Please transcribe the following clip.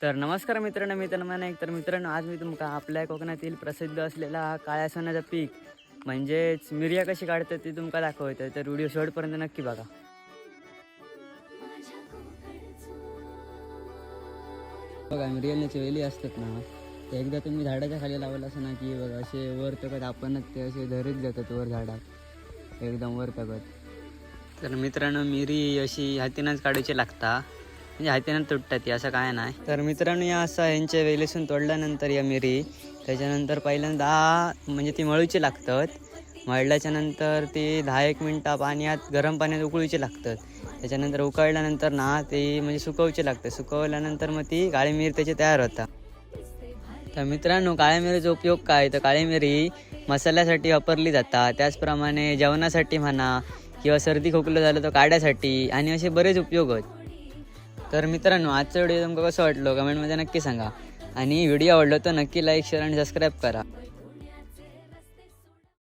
तर नमस्कार मित्रांनो, मी मित्रांनो आज मी तुमका आपल्या कोकणातील प्रसिद्ध असलेला काळ्या सोन्याचा पीक म्हणजेच मिरया कशी काढतात ते तुमका दाखवतो. तर व्हिडिओ शेवटपर्यंत नक्की बघा. बघा मिरयाची वेली असतात ना, ते एकदा तुम्ही झाडाच्या खाली लावलं असं ना की बघा असे वर तगत आपणच ते असे धरीत जातात वर झाडात एकदम वर तगत. तर मित्रांनो मिरी अशी हातीनंच काढायची लागता, म्हणजे हातीनं तुटतात ती, असं काय नाही. तर मित्रांनो या असं ह्यांच्या वेलीसून तोडल्यानंतर या मिरी त्याच्यानंतर पहिल्यांदा म्हणजे ती मळूची लागतात. मळल्याच्या नंतर ती 10-1 मिनटं पाण्यात गरम पाण्यात उकळूची लागतात. त्याच्यानंतर उकळल्यानंतर ना ती म्हणजे सुकवची लागते. सुकवल्यानंतर मग ती काळी मिरी त्याची तयार होता. तर मित्रांनो काळ्या मिरीचा उपयोग काय, तर काळी मिरी मसाल्यासाठी वापरली जातात, त्याचप्रमाणे जेवणासाठी म्हणा किंवा सर्दी खोकलं झालं तर काढ्यासाठी आणि असे बरेच उपयोग आहेत. तर मित्रांनो आजचा व्हिडिओ तुमका कसं वाटलं कमेंटमध्ये नक्की सांगा आणि व्हिडिओ आवडला तर नक्की लाईक शेअर आणि सबस्क्राईब करा.